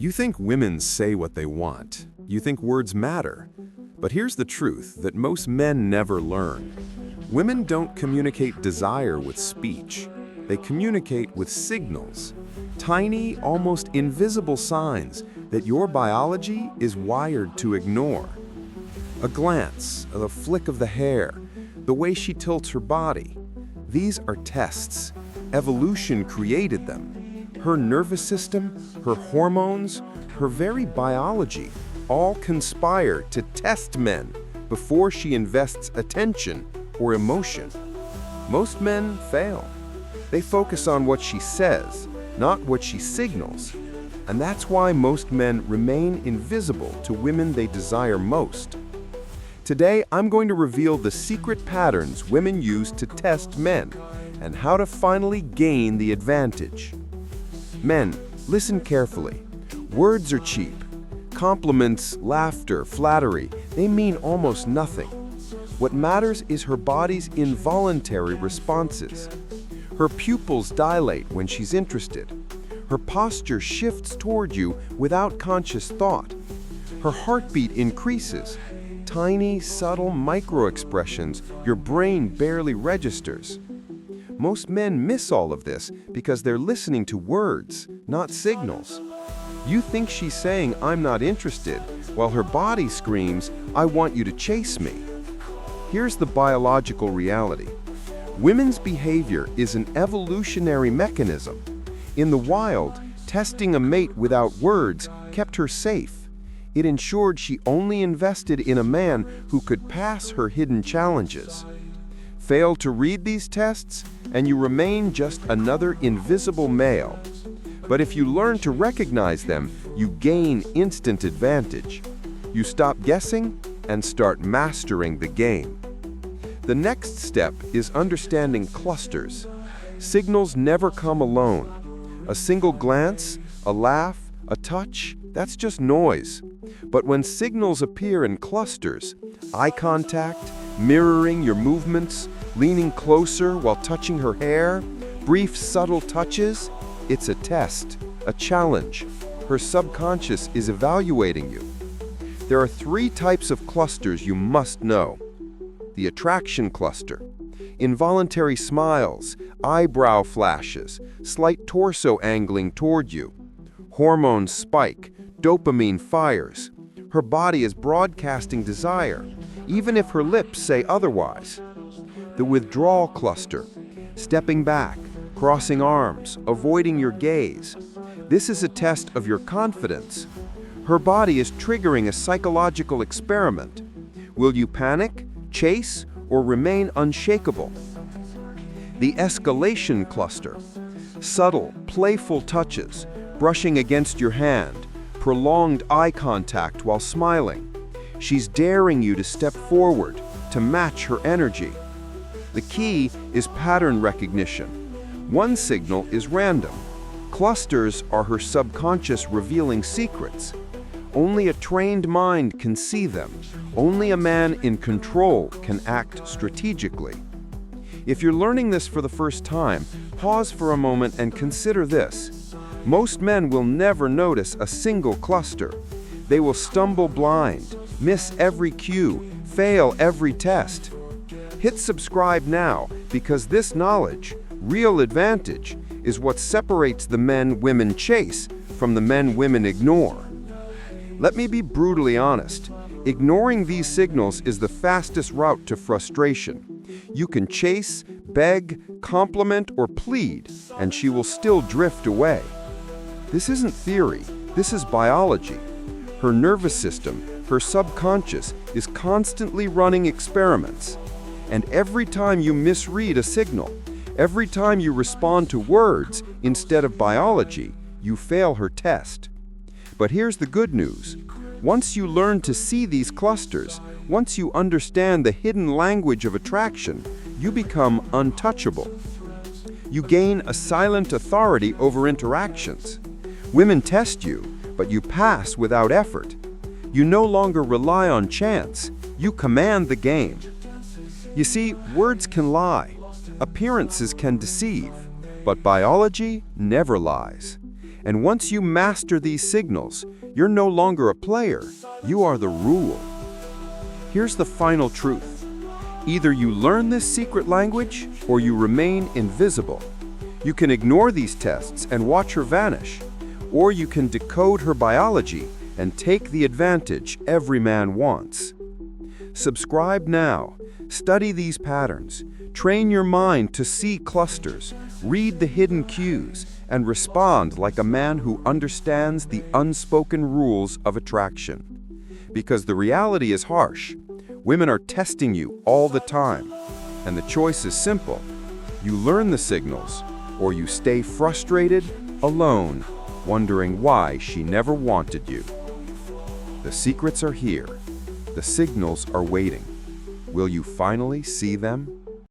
You think women say what they want. You think words matter. But here's the truth that most men never learn. Women don't communicate desire with speech. They communicate with signals. Tiny, almost invisible signs that your biology is wired to ignore. A glance, the flick of the hair, the way she tilts her body. These are tests. Evolution created them. Her nervous system, her hormones, her very biology all conspire to test men before she invests attention or emotion. Most men fail. They focus on what she says, not what she signals. And that's why most men remain invisible to women they desire most. Today, I'm going to reveal the secret patterns women use to test men and how to finally gain the advantage. Men, listen carefully. Words are cheap. Compliments, laughter, flattery, they mean almost nothing. What matters is her body's involuntary responses. Her pupils dilate when she's interested. Her posture shifts toward you without conscious thought. Her heartbeat increases. Tiny, subtle micro-expressions your brain barely registers. Most men miss all of this because they're listening to words, not signals. You think she's saying, "I'm not interested," while her body screams, "I want you to chase me." Here's the biological reality. Women's behavior is an evolutionary mechanism. In the wild, testing a mate without words kept her safe. It ensured she only invested in a man who could pass her hidden challenges. Fail to read these tests, and you remain just another invisible male. But if you learn to recognize them, you gain instant advantage. You stop guessing and start mastering the game. The next step is understanding clusters. Signals never come alone. A single glance, a laugh, a touch, that's just noise. But when signals appear in clusters, eye contact, mirroring your movements, leaning closer while touching her hair, brief subtle touches, it's a test, a challenge. Her subconscious is evaluating you. There are 3 types of clusters you must know. The attraction cluster. Involuntary smiles, eyebrow flashes, slight torso angling toward you. Hormones spike, dopamine fires. Her body is broadcasting desire, even if her lips say otherwise. The withdrawal cluster. Stepping back, crossing arms, avoiding your gaze. This is a test of your confidence. Her body is triggering a psychological experiment. Will you panic, chase, or remain unshakable? The escalation cluster. Subtle, playful touches, brushing against your hand, prolonged eye contact while smiling. She's daring you to step forward, to match her energy. The key is pattern recognition. One signal is random. Clusters are her subconscious revealing secrets. Only a trained mind can see them. Only a man in control can act strategically. If you're learning this for the first time, pause for a moment and consider this. Most men will never notice a single cluster. They will stumble blind, miss every cue, fail every test. Hit subscribe now, because this knowledge, real advantage, is what separates the men women chase from the men women ignore. Let me be brutally honest. Ignoring these signals is the fastest route to frustration. You can chase, beg, compliment, or plead, and she will still drift away. This isn't theory, this is biology. Her nervous system, her subconscious, is constantly running experiments. And every time you misread a signal, every time you respond to words instead of biology, you fail her test. But here's the good news. Once you learn to see these clusters, once you understand the hidden language of attraction, you become untouchable. You gain a silent authority over interactions. Women test you, but you pass without effort. You no longer rely on chance. You command the game. You see, words can lie. Appearances can deceive. But biology never lies. And once you master these signals, you're no longer a player, you are the rule. Here's the final truth. Either you learn this secret language or you remain invisible. You can ignore these tests and watch her vanish, or you can decode her biology and take the advantage every man wants. Subscribe now. Study these patterns. Train your mind to see clusters, read the hidden cues, and respond like a man who understands the unspoken rules of attraction. Because the reality is harsh. Women are testing you all the time. And the choice is simple. You learn the signals, or you stay frustrated, alone, wondering why she never wanted you. The secrets are here. The signals are waiting. Will you finally see them?